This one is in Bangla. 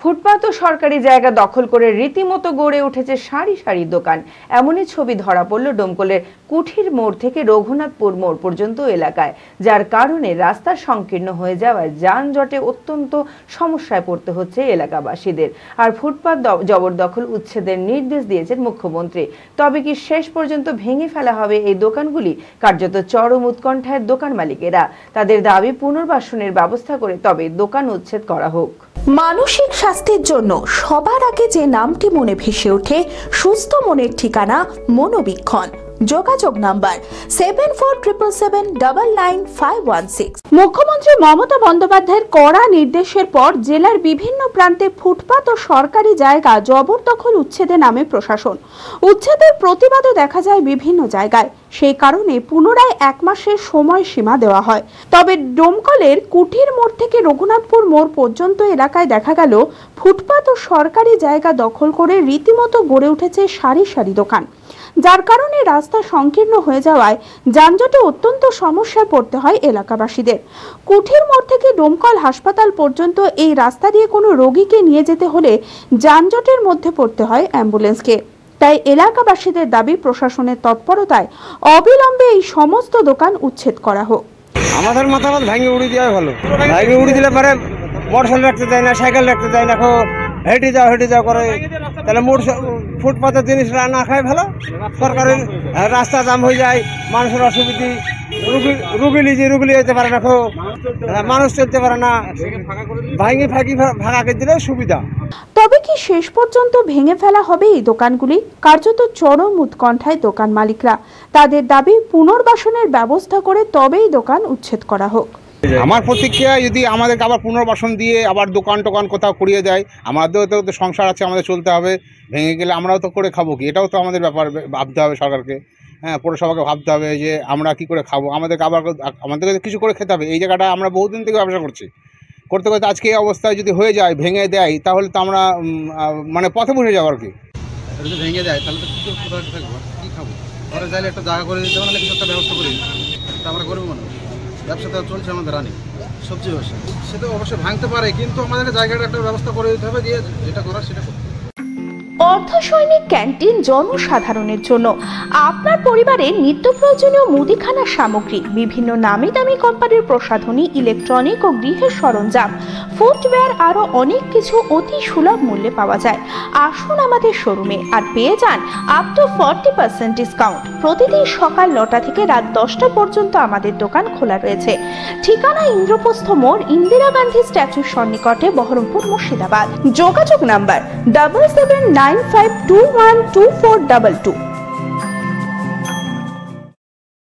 ফুটপাত ও সরকারি জায়গা দখল করে রীতিমতো গড়ে উঠেছে সারি সারি দোকান। এমনই ছবি ধরা পড়ল ডোমকলের কুঠির মোড় থেকে রঘুনাথপুর মোড় পর্যন্ত এলাকায়, যার কারণে রাস্তা সংকীর্ণ হয়ে যাওয়ায় যানজটে অত্যন্ত সমস্যায় পড়তে হচ্ছে এলাকাবাসীদের। আর ফুটপাত জবরদখল উচ্ছেদের নির্দেশ দিয়েছেন মুখ্যমন্ত্রী। তবে কি শেষ পর্যন্ত ভেঙে ফেলা হবে এই দোকানগুলি? কার্যত চরম উৎকণ্ঠায় দোকান মালিকেরা। তাদের দাবি পুনর্বাসনের ব্যবস্থা করে তবে দোকান উচ্ছেদ করা হোক। মানসিক স্বাস্থ্যের জন্য সবার আগে যে নামটি মনে ভেসে ওঠে, সুস্থ মনের ঠিকানা মনোবীক্ষণ। যোগাযোগ নাম্বার 7477799516। মুখ্যমন্ত্রী মমতা বন্দ্যোপাধ্যায়ের কড়া নির্দেশের পর জেলার বিভিন্ন প্রান্তে ফুটপাত ও সরকারি জায়গা জবরদখল উচ্ছেদে নামে প্রশাসন। উচ্ছেদের প্রতিবাদও দেখা যায় বিভিন্ন জায়গায়। সেই কারণে পুনরায় 1 মাসের সময়সীমা দেওয়া হয়। তবে ডোমকলের কুঠির মোড় থেকে রঘুনাথপুর মোড় পর্যন্ত এলাকায় দেখা গেল ফুটপাত ও সরকারি জায়গা দখল করে রীতিমতো গড়ে উঠেছে সারি সারি দোকান, যার কারণে রাস্তা সংকীর্ণ হয়ে যাওয়ায় যানজটে অত্যন্ত সমস্যায় পড়তে হয় এলাকাবাসীদের। কুঠির মোড় থেকে ডোমকল হাসপাতাল পর্যন্ত এই রাস্তা দিয়ে কোনো রোগীকে নিয়ে যেতে হলে যানজটের মধ্যে পড়তে হয় অ্যাম্বুলেন্সকে। তাই এলাকাবাসীদের দাবি প্রশাসনের তৎপরতায় অবিলম্বে এই সমস্ত দোকান উচ্ছেদ করা হোক। আমাদের মতামত ভেঙে উড়িয়ে দেওয়া ভালো। ভেঙে উড়িয়ে দিলে পরে মোটরসাইকেল রাখতে দেয় না, সাইকেল রাখতে দেয় না, হেঁটে যাও করে। তাহলে ফুটপাতের জিনিস না খায় ভালো। সরকারের রাস্তা জাম হয়ে যায়, মানুষের অসুবিধে, রুগী যেতে পারে না, মানুষ চলতে পারে না। ভাঙি ভাঙা করে দিলে সুবিধা। তবে কি শেষ পর্যন্ত ভেঙে ফেলা হবে এই দোকানগুলি? কার্যত চরম উৎকণ্ঠায় দোকান মালিকরা। তাদের দাবি পুনর্বাসনের ব্যবস্থা করে তবেই দোকান উচ্ছেদ করা হোক। আমার প্রতিক্রিয়া, যদি আমাদেরকে আবার পুনর্বাসন দিয়ে আবার দোকান কোথাও করিয়ে দেয়, আমাদেরও তো সংসার আছে, আমাদের চলতে হবে। ভেঙে গেলে আমরাও তো করে খাবো কি? এটাও তো আমাদের ব্যাপার, ভাবতে হবে সরকারকে। হ্যাঁ, পৌরসভাকে ভাবতে হবে যে আমরা কি করে খাবো, আমাদেরকে কিছু করে খেতে হবে। এই জায়গাটা আমরা বহুদিন থেকে ব্যবসা করতে আজকে এই অবস্থায় যদি হয়ে যায়, ভেঙে দেয়, তাহলে তো আমরা মানে পথে বসে যাবো আর কি। যদি ভেঙে দেয় তাহলে তো কোথায় থাকবো, কী খাবো? ঘরে চাইলে একটা জায়গা করে দিতে হবে, কিছু একটা ব্যবস্থা করে দিতে হবে। আমরা করবো মানুষ, ব্যবসাটা চলছে আমাদের রানি, সবজি ব্যবসা। সেটা অবশ্যই ভাঙতে পারে, কিন্তু আমাদের জায়গাটা একটা ব্যবস্থা করে দিতে হবে, দিয়ে যেটা করার সেটা করতে হবে। অর্ধসৈনিক ক্যান্টিন জনসাধারণের জন্য। আপনার পরিবারের নিত্য প্রয়োজনীয় মুদিখানার সামগ্রী, বিভিন্ন নামি দামি কোম্পানির প্রসাধনী, ইলেকট্রনিক ও গৃহের সরঞ্জাম, ফুটওয়্যার, আরো অনেক কিছু অতি সুলভ মূল্যে পাওয়া যায়। আসুন আমাদের শোরুমে আর পেয়ে যান আপ টু 40% ডিসকাউন্ট। প্রতিদিন সকাল 9টা থেকে রাত 10টা পর্যন্ত আমাদের দোকান খোলা রয়েছে। ঠিকানা ইন্দ্রপ্রস্থ মোড়, ইন্দিরা গান্ধী স্ট্যাচুর সন্নিকটে, বহরমপুর, মুর্শিদাবাদ। যোগাযোগ নাম্বার 7795212422।